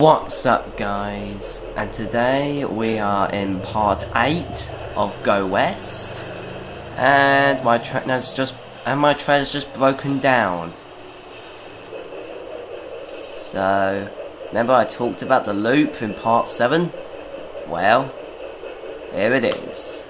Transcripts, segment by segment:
What's up guys, and today we are in part 8 of Go West, and my trailer's just broken down. So remember I talked about the loop in part 7? Well, here it is.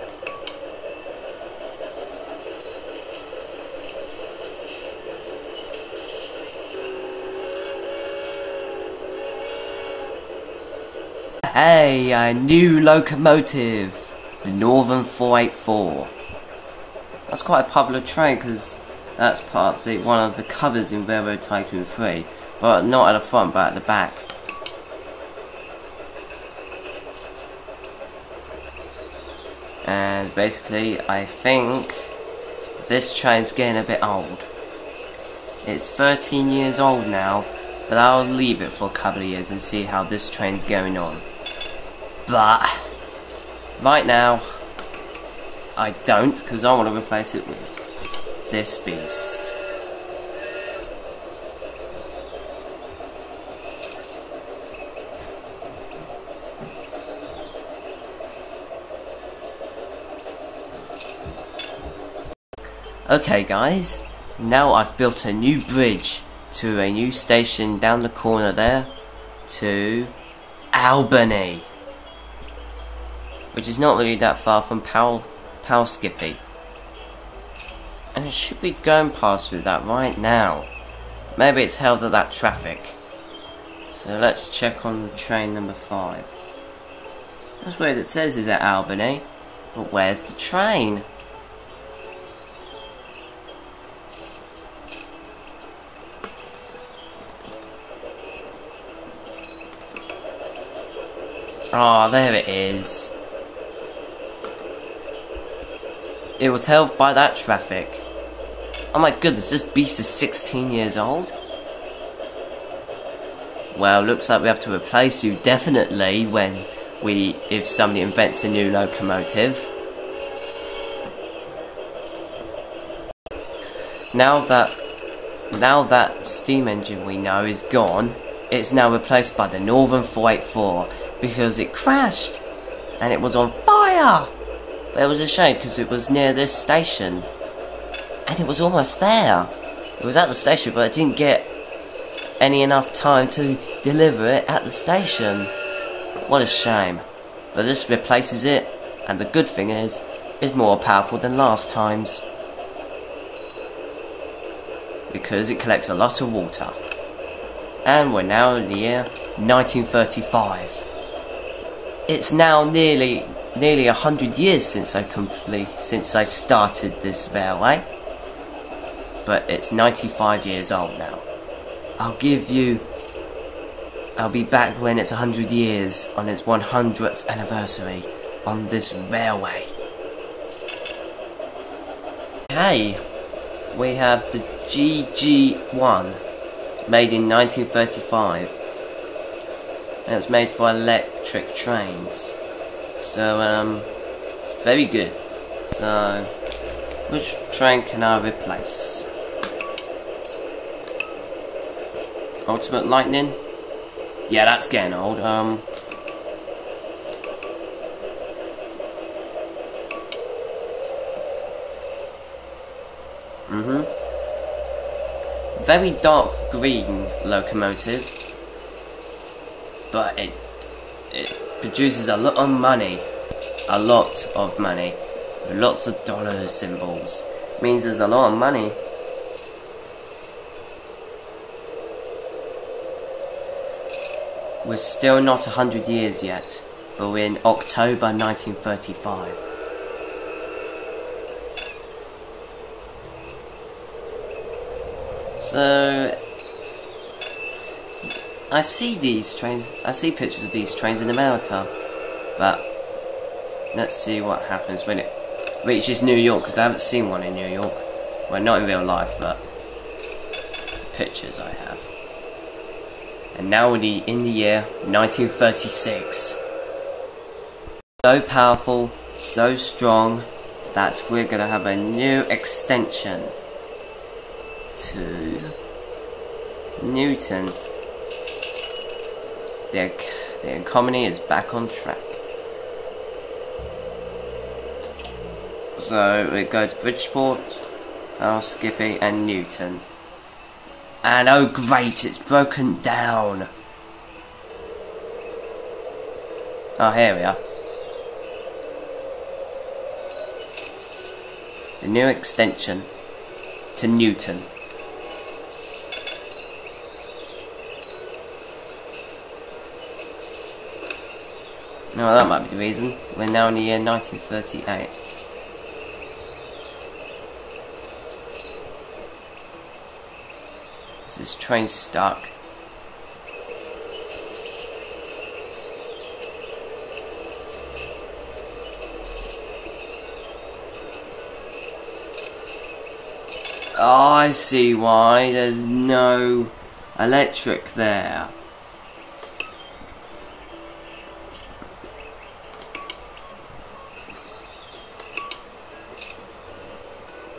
Hey, a new locomotive, the Northern 484. That's quite a popular train because that's part of one of the covers in Railroad Tycoon 3, but not at the front, but at the back. And basically, I think this train's getting a bit old. It's 13 years old now, but I'll leave it for a couple of years and see how this train's going on. But right now I don't, because I want to replace it with this beast. Okay guys, now I've built a new bridge to a new station down the corner there to Albany, which is not really that far from Skippy. And it should be going past through that right now. Maybe it's held at that traffic. So let's check on train number 5. That's where it says is at Albany, but where's the train? Ah, there it is. It was held by that traffic. Oh my goodness, this beast is 16 years old? Well, looks like we have to replace you definitely if somebody invents a new locomotive. Now that steam engine we know is gone, it's now replaced by the Northern 484 because it crashed and it was on fire. But it was a shame because it was near this station. And it was almost there. It was at the station, but it didn't get enough time to deliver it at the station. What a shame. But this replaces it, and the good thing is, it's more powerful than last time's. Because it collects a lot of water. And we're now in the year 1935. It's now nearly 100 years since I started this railway, but it's 95 years old now. I'll be back when it's 100 years on its 100th anniversary on this railway. Okay, we have the GG1, made in 1935, and it's made for electric trains. So, very good. So, which train can I replace? Ultimate Lightning? Yeah, that's getting old. Very dark green locomotive, but it produces a lot of money, lots of dollar symbols. Means there's a lot of money. We're still not 100 years yet, but we're in October 1935. So I see pictures of these trains in America, but let's see what happens when it reaches New York, because I haven't seen one in New York. Well, not in real life, but pictures I have. And now in the year 1936. So powerful, so strong, that we're going to have a new extension to Newton. the economy is back on track. So we go to Bridgeport, Skippy and Newton. And oh great, it's broken down. Oh, here we are. The new extension to Newton. No, that might be the reason. We're now in the year 1938. This train's stuck. Oh, I see why. There's no electric there.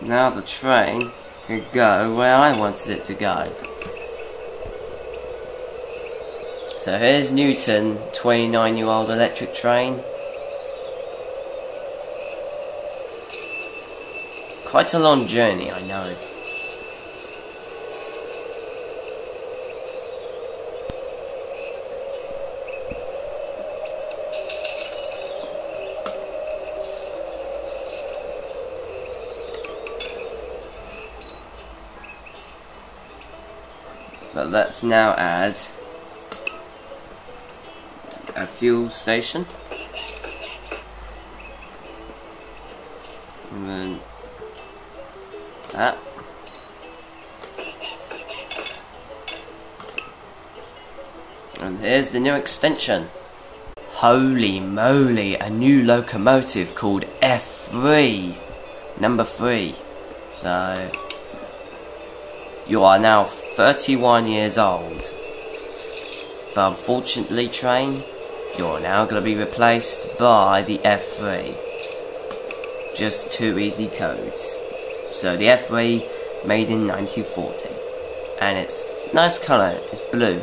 Now the train could go where I wanted it to go. So here's Newton, 29-year-old electric train. Quite a long journey, I know. But let's now add a fuel station. And then that. And here's the new extension. Holy moly, a new locomotive called F3. Number 3. So you are now 31 years old. But unfortunately, train, you're now going to be replaced by the F3. Just 2 easy codes. So the F3 made in 1940. And it's nice colour, it's blue.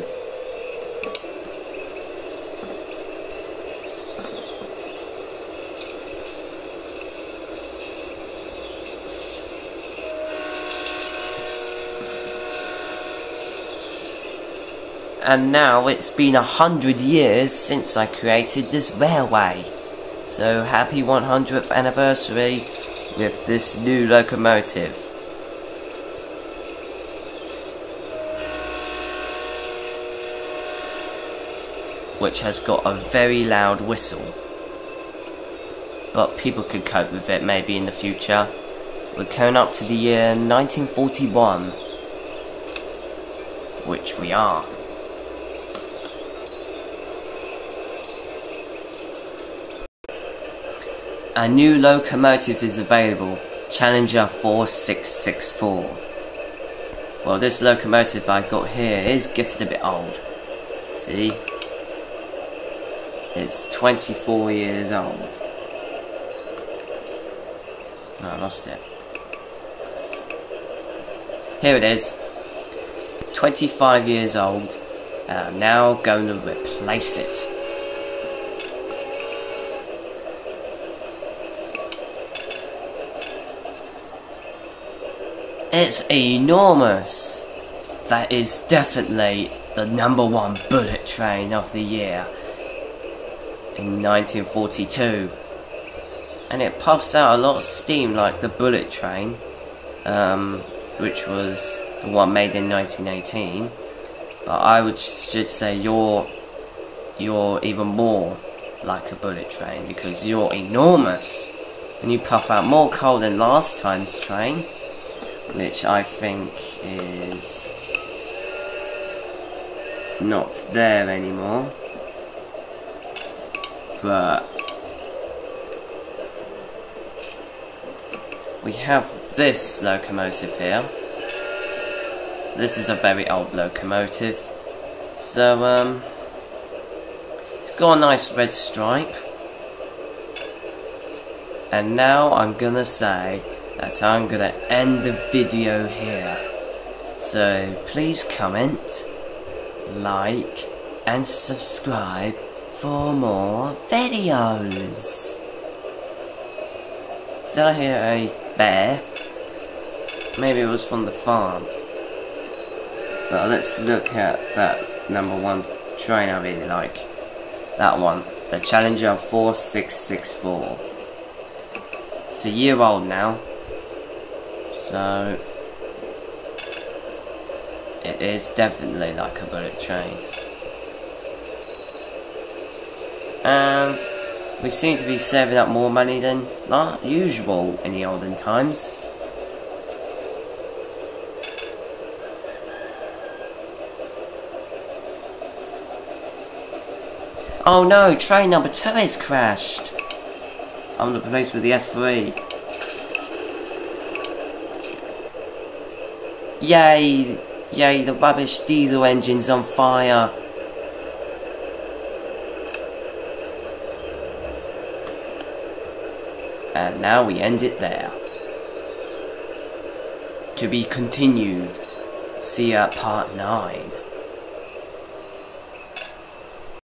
And now it's been 100 years since I created this railway. So happy 100th anniversary with this new locomotive. Which has got a very loud whistle. But people could cope with it maybe in the future. We're coming up to the year 1941. Which we are. A new locomotive is available, Challenger 4664. Well, this locomotive I got here is getting a bit old. See? It's 24 years old. No, I lost it. Here it is. 25 years old, and I'm now going to replace it. It's enormous. That is definitely the #1 bullet train of the year in 1942. And it puffs out a lot of steam like the bullet train, which was the one made in 1918. But I should say you're even more like a bullet train because you're enormous. And you puff out more coal than last time's train, which I think is not there anymore. But we have this locomotive here. This is a very old locomotive. So it's got a nice red stripe. And now I'm gonna say that I'm gonna end the video here. So please comment, like, and subscribe for more videos. Did I hear a bear? Maybe it was from the farm. But let's look at that number 1 train I really like. That one, the Challenger 4664. It's a year old now, so it is definitely like a bullet train. And we seem to be saving up more money than usual in the olden times. Oh no, train number 2 has crashed. I'm the place with the F3. Yay! Yay, the rubbish diesel engine's on fire. And now we end it there. To be continued. See you at part 9.